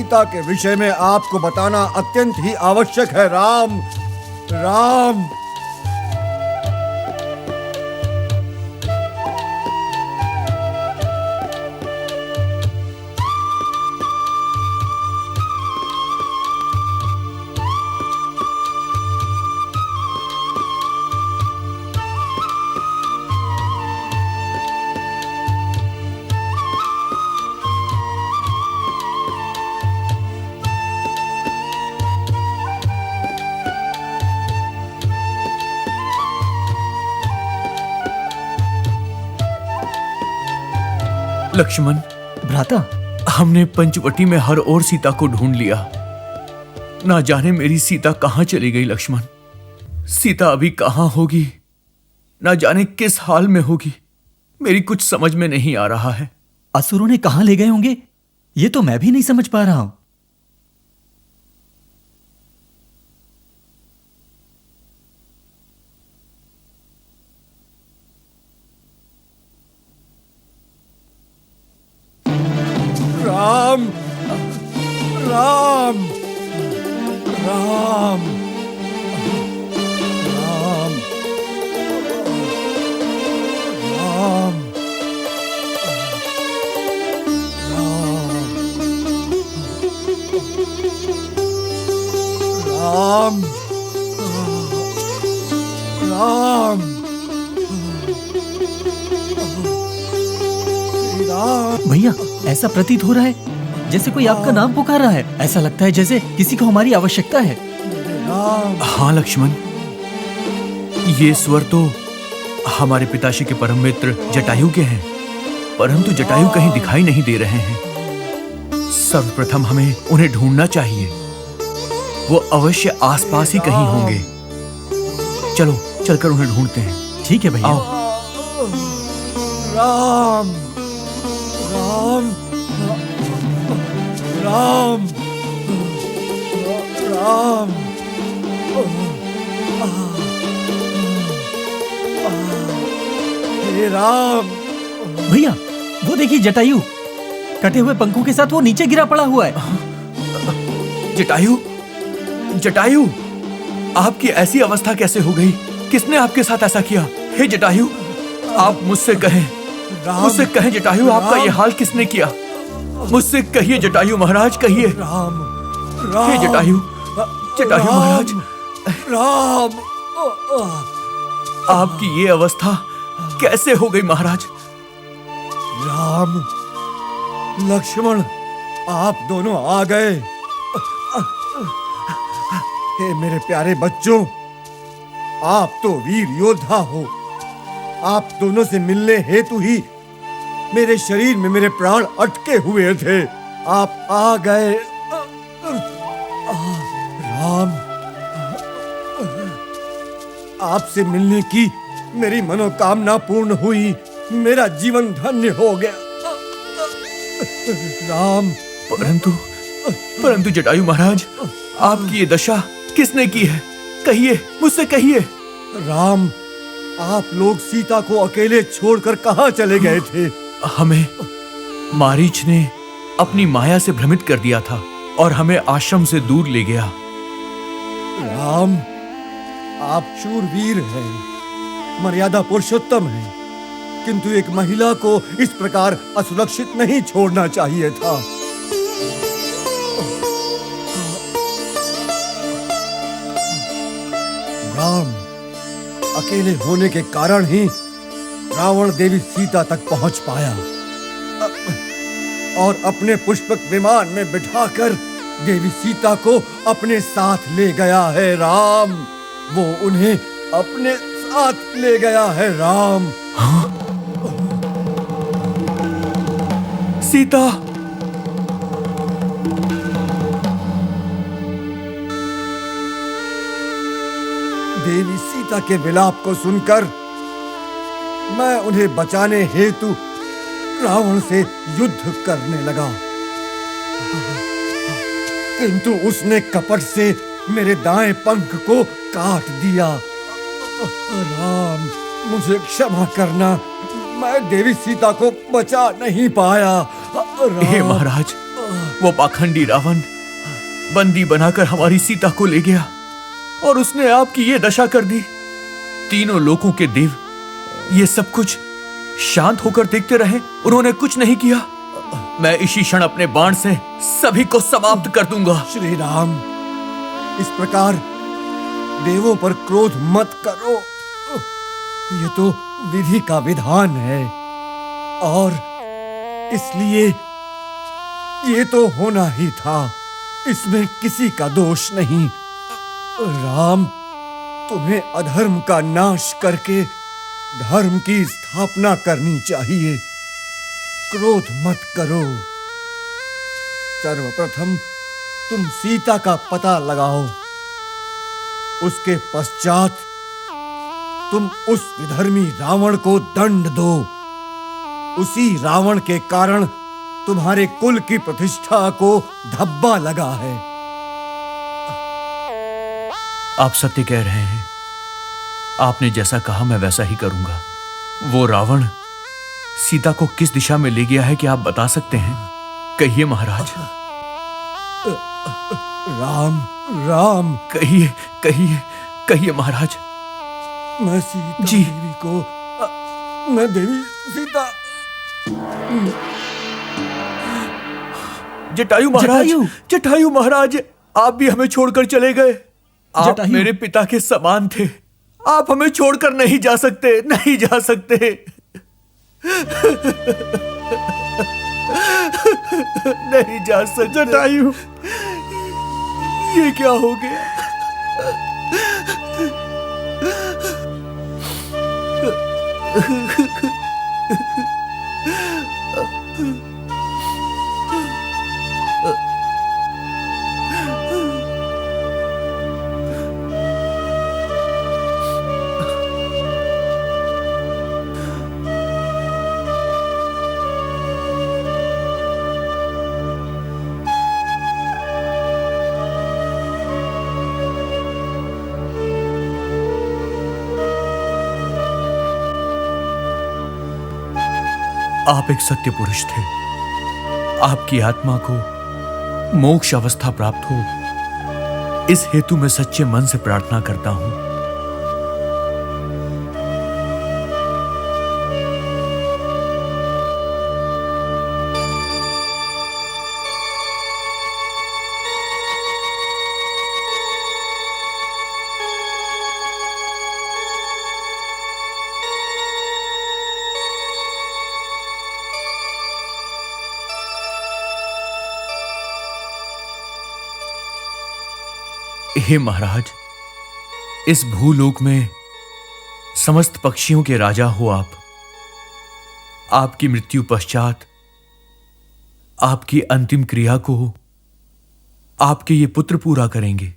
सीता के विषय में आपको बताना अत्यंत ही आवश्यक है। राम राम लक्ष्मण, भ्राता, हमने पंचवटी में हर ओर सीता को ढूंढ लिया। ना जाने मेरी सीता कहां चली गई। लक्ष्मण, सीता अभी कहां होगी, ना जाने किस हाल में होगी। मेरी कुछ समझ में नहीं आ रहा है। असुरों ने कहां ले गए होंगे, ये तो मैं भी नहीं समझ पा रहा हूं। राम राम राम राम राम राम राम राम। भैया, ऐसा प्रतीत हो रहा है जैसे कोई आपका नाम पुकार रहा है। ऐसा लगता है जैसे किसी को हमारी आवश्यकता है। हाँ लक्ष्मण, ये स्वर तो हमारे पिताश्री के परम मित्र जटायु के हैं, परंतु जटायु कहीं दिखाई नहीं दे रहे हैं। सर्वप्रथम हमें उन्हें ढूंढना चाहिए। वो अवश्य आसपास ही कहीं होंगे। चलो चलकर उन्हें ढूंढते हैं। ठीक है भैया। आओ। राम राम राम राम हे राम। भैया, वो देखिए जटायु कटे हुए पंखों के साथ वो नीचे गिरा पड़ा हुआ है। जटायु, जटायु, आपकी ऐसी अवस्था कैसे हो गई? किसने आपके साथ ऐसा किया? हे जटायु, आप मुझसे कहें, मुझसे कहें जटायु, आपका ये हाल किसने किया? मुझसे कहिए जटायु महाराज, कहिए। राम हे जटायु, जटायु महाराज, राम। आपकी ये अवस्था कैसे हो गई महाराज? राम लक्ष्मण, आप दोनों आ गए। हे मेरे प्यारे बच्चों, आप तो वीर योद्धा हो। आप दोनों से मिलने हेतु ही मेरे शरीर में मेरे प्राण अटके हुए थे। आप आ गए। राम, आपसे मिलने की मेरी मनोकामना पूर्ण हुई। मेरा जीवन धन्य हो गया। राम। परंतु जटायु महाराज, आपकी ये दशा किसने की है? कहिए, मुझसे कहिए। राम, आप लोग सीता को अकेले छोड़कर कहां चले गए थे? हमें मारीच ने अपनी माया से भ्रमित कर दिया था और हमें आश्रम से दूर ले गया। राम, आप शूरवीर हैं, मर्यादा पुरुषोत्तम हैं, किंतु एक महिला को इस प्रकार असुरक्षित नहीं छोड़ना चाहिए था। राम, अकेले होने के कारण ही रावण देवी सीता तक पहुंच पाया और अपने पुष्पक विमान में बिठाकर देवी सीता को अपने साथ ले गया है। राम, वो उन्हें अपने साथ ले गया है। राम। हाँ? सीता, देवी सीता के विलाप को सुनकर मैं उन्हें बचाने हेतु रावण से युद्ध करने लगा, किंतु उसने कपट से मेरे दाएं पंख को काट दिया। राम, मुझे क्षमा करना, मैं देवी सीता को बचा नहीं पाया। हे महाराज, वो पाखंडी रावण बंदी बनाकर हमारी सीता को ले गया और उसने आपकी ये दशा कर दी। तीनों लोकों के देव ये सब कुछ शांत होकर देखते रहे, उन्होंने कुछ नहीं किया। मैं इसी क्षण अपने बाण से सभी को समाप्त कर दूंगा। श्री राम, इस प्रकार देवों पर क्रोध मत करो। ये तो विधि का विधान है और इसलिए ये तो होना ही था। इसमें किसी का दोष नहीं। राम, तुम्हें अधर्म का नाश करके धर्म की स्थापना करनी चाहिए। क्रोध मत करो। सर्वप्रथम तुम सीता का पता लगाओ, उसके पश्चात तुम उस विधर्मी रावण को दंड दो। उसी रावण के कारण तुम्हारे कुल की प्रतिष्ठा को धब्बा लगा है। आप सत्य कह रहे हैं। आपने जैसा कहा मैं वैसा ही करूंगा। वो रावण सीता को किस दिशा में ले गया है क्या आप बता सकते हैं? कहिए महाराज। राम, राम, कहिए कहिए कहिए महाराज। मैं सीता जी। देवी को मैं देवी सीता। जटायु महाराज, जटायु। जटायु महाराज, आप भी हमें छोड़कर चले गए। आप जटायु। मेरे पिता के समान थे। आप हमें छोड़कर नहीं जा सकते, नहीं जा सकते। नहीं जा सकते। जटायु, ये क्या हो गया? आप एक सत्य पुरुष थे। आपकी आत्मा को मोक्ष अवस्था प्राप्त हो, इस हेतु मैं सच्चे मन से प्रार्थना करता हूं। हे महाराज, इस भूलोक में समस्त पक्षियों के राजा हो आप। आपकी मृत्यु पश्चात आपकी अंतिम क्रिया को आपके ये पुत्र पूरा करेंगे।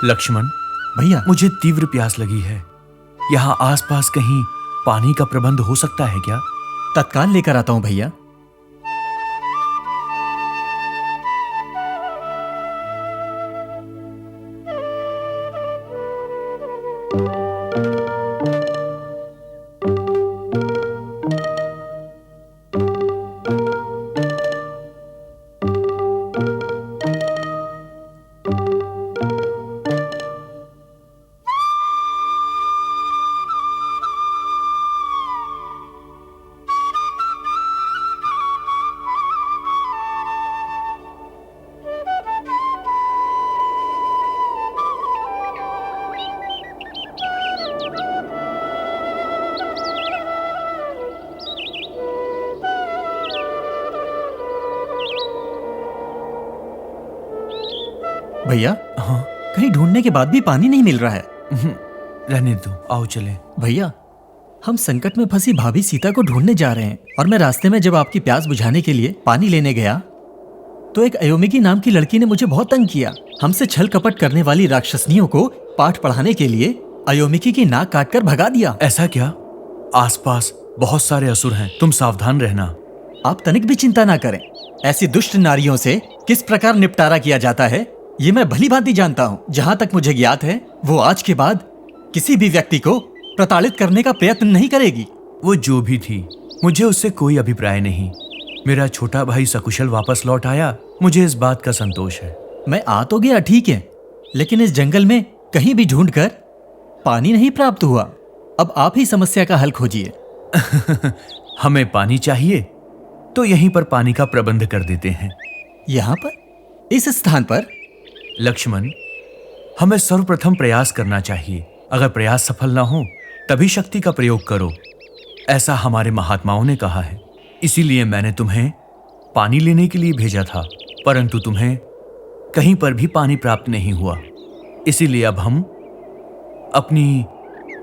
लक्ष्मण, भैया मुझे तीव्र प्यास लगी है। यहाँ आसपास कहीं पानी का प्रबंध हो सकता है क्या? तत्काल लेकर आता हूं भैया। भैया हाँ, कहीं ढूंढने के बाद भी पानी नहीं मिल रहा है। रहने दो, आओ चले। भैया हम संकट में फंसी भाभी सीता को ढूंढने जा रहे हैं, और मैं रास्ते में जब आपकी प्यास बुझाने के लिए पानी लेने गया तो एक अयोमिकी नाम की लड़की ने मुझे बहुत तंग किया। हमसे छल कपट करने वाली राक्षसनियों को पाठ पढ़ाने के लिए अयोमिकी की नाक काटकर भगा दिया। ऐसा क्या? आसपास बहुत सारे असुर हैं, तुम सावधान रहना। आप तनिक भी चिंता ना करें। ऐसी दुष्ट नारियों से किस प्रकार निपटारा किया जाता है ये मैं भली भांति जानता हूँ। जहाँ तक मुझे ज्ञात है वो आज के बाद किसी भी व्यक्ति को प्रताड़ित करने का प्रयत्न नहीं करेगी। वो जो भी थी, मुझे उससे कोई अभिप्राय नहीं। मेरा छोटा भाई सकुशल वापस लौट आया, मुझे इस बात का संतोष है। मैं आ तो गया ठीक है, लेकिन इस जंगल में कहीं भी ढूंढकर पानी नहीं प्राप्त हुआ। अब आप ही समस्या का हल खोजिए। हमें पानी चाहिए तो यहीं पर पानी का प्रबंध कर देते हैं। यहाँ पर, इस स्थान पर? लक्ष्मण, हमें सर्वप्रथम प्रयास करना चाहिए। अगर प्रयास सफल ना हो तभी शक्ति का प्रयोग करो, ऐसा हमारे महात्माओं ने कहा है। इसीलिए मैंने तुम्हें पानी लेने के लिए भेजा था, परंतु तुम्हें कहीं पर भी पानी प्राप्त नहीं हुआ। इसीलिए अब हम अपनी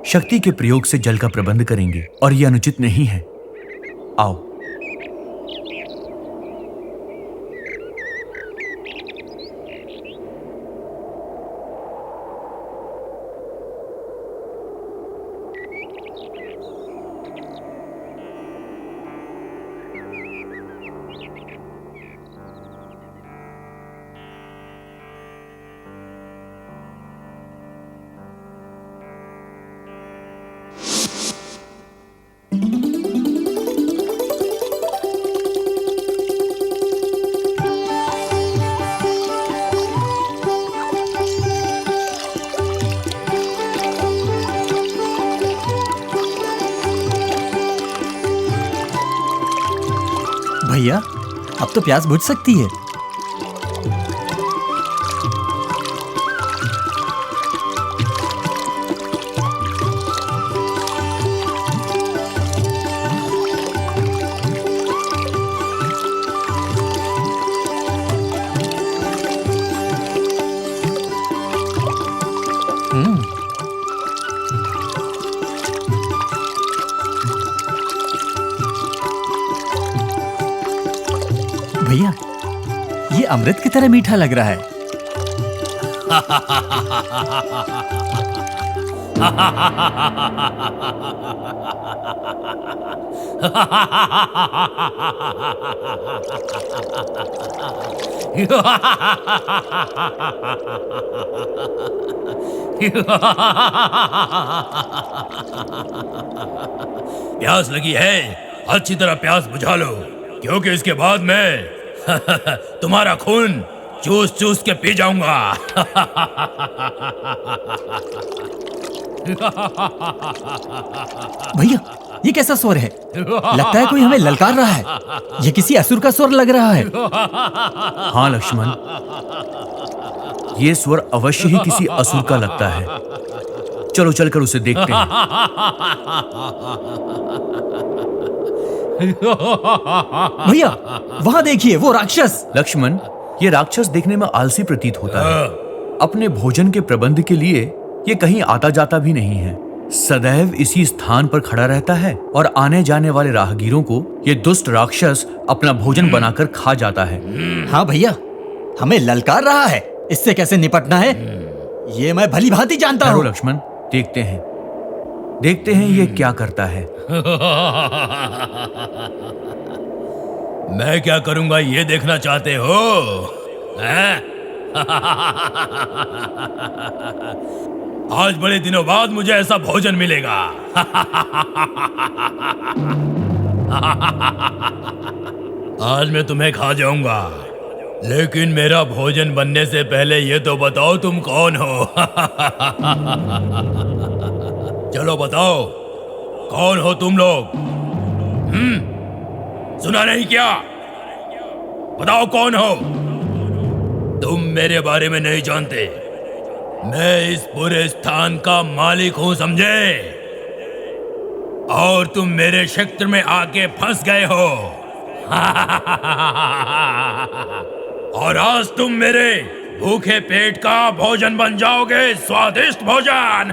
शक्ति के प्रयोग से जल का प्रबंध करेंगे, और यह अनुचित नहीं है। आओ। भैया अब तो प्यास बुझ सकती है। भैया ये अमृत की तरह मीठा लग रहा है। प्यास लगी है, अच्छी तरह प्यास बुझा लो, क्योंकि इसके बाद मैं तुम्हारा खून चूस चूस के पी जाऊंगा। भैया ये कैसा स्वर है? लगता है कोई हमें ललकार रहा है। ये किसी असुर का स्वर लग रहा है। हाँ लक्ष्मण, ये स्वर अवश्य ही किसी असुर का लगता है। चलो चलकर उसे देखते हैं। भैया वहां देखिए, वो राक्षस। लक्ष्मण, ये राक्षस देखने में आलसी प्रतीत होता है। अपने भोजन के प्रबंध के लिए ये कहीं आता जाता भी नहीं है। सदैव इसी स्थान पर खड़ा रहता है और आने जाने वाले राहगीरों को ये दुष्ट राक्षस अपना भोजन बनाकर खा जाता है। हाँ भैया, हमें ललकार रहा है। इससे कैसे निपटना है ये मैं भली भांति जानता ठहरो हूँ। लक्ष्मण, देखते हैं ये क्या करता है। मैं क्या करूंगा ये देखना चाहते हो? हैं? आज बड़े दिनों बाद मुझे ऐसा भोजन मिलेगा। आज मैं तुम्हें खा जाऊंगा, लेकिन मेरा भोजन बनने से पहले ये तो बताओ तुम कौन हो? चलो बताओ, कौन हो तुम लोग? सुना नहीं क्या? बताओ कौन हो? तुम मेरे बारे में नहीं जानते। मैं इस पूरे स्थान का मालिक हूं, समझे? और तुम मेरे क्षेत्र में आके फंस गए हो। और आज तुम मेरे भूखे पेट का भोजन बन जाओगे, स्वादिष्ट भोजन।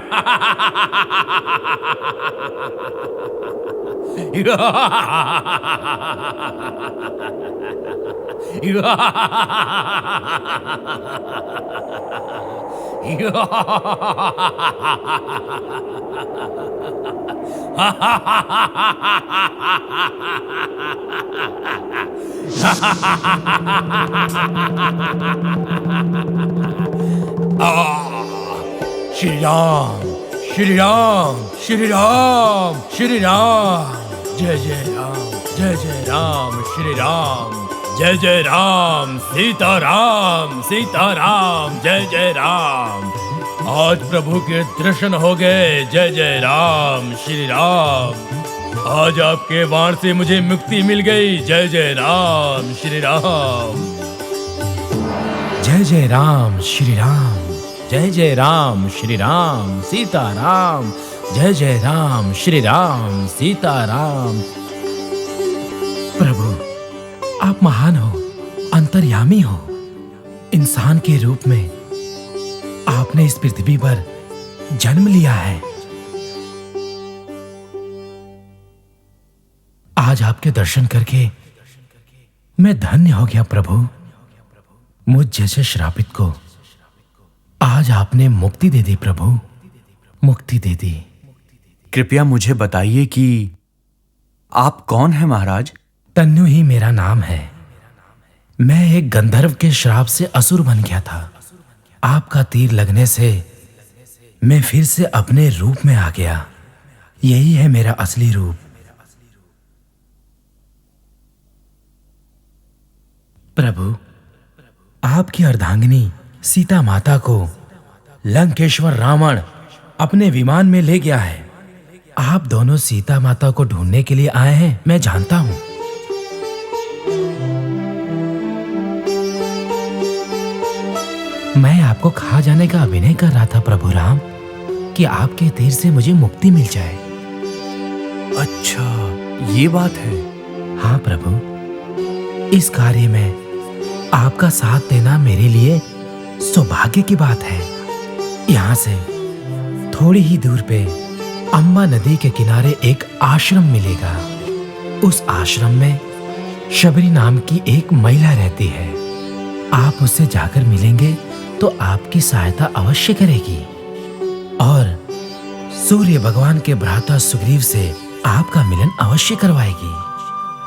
श्री राम, श्री राम, श्री राम, श्री राम। जय जय राम, जय जय राम, श्री राम। जय जय राम, सीताराम, सीताराम, जय जय राम। आज प्रभु के दर्शन हो गए। जय जय राम, श्री राम। आज आपके वाण से मुझे मुक्ति मिल गई। जय जय राम, श्री राम। जय जय राम, श्री राम। जय जय राम, श्री राम, सीताराम। जय जय राम, श्री राम, सीताराम। प्रभु, आप महान हो, अंतर्यामी हो। इंसान के रूप में आपने इस पृथ्वी पर जन्म लिया है। आज आपके दर्शन करके मैं धन्य हो गया प्रभु। मुझ जैसे श्रापित को आज आपने मुक्ति दे दी प्रभु, मुक्ति दे दी। कृपया मुझे बताइए कि आप कौन हैं महाराज? तन्नु ही मेरा नाम है। मैं एक गंधर्व के श्राप से असुर बन गया था। आपका तीर लगने से मैं फिर से अपने रूप में आ गया। यही है मेरा असली रूप। प्रभु, आपकी अर्धांगिनी सीता माता को लंकेश्वर रावण अपने विमान में ले गया है। आप दोनों सीता माता को ढूंढने के लिए आए हैं, मैं जानता हूं। मैं आपको खा जाने का अभिनय कर रहा था प्रभु राम, कि आपके तीर से मुझे मुक्ति मिल जाए। अच्छा, ये बात है। हाँ प्रभु, इस कार्य में आपका साथ देना मेरे लिए सौभाग्य की बात है। यहाँ से थोड़ी ही दूर पे अम्बा नदी के किनारे एक आश्रम मिलेगा। उस आश्रम में शबरी नाम की एक महिला रहती है। आप उससे जाकर मिलेंगे तो आपकी सहायता अवश्य करेगी और सूर्य भगवान के भ्राता सुग्रीव से आपका मिलन अवश्य करवाएगी।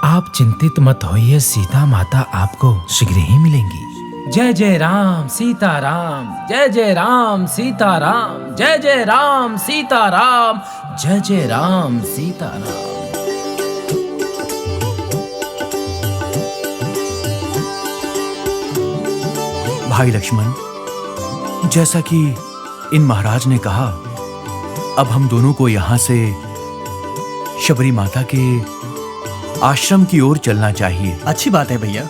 आप चिंतित मत होइए, सीता माता आपको शीघ्र ही मिलेंगी। जय जय राम, सीताराम। जय जय राम, सीताराम। जय जय राम, सीताराम। जय जय राम, सीताराम। भाई लक्ष्मण, जैसा कि इन महाराज ने कहा, अब हम दोनों को यहाँ से शबरी माता के आश्रम की ओर चलना चाहिए। अच्छी बात है भैया।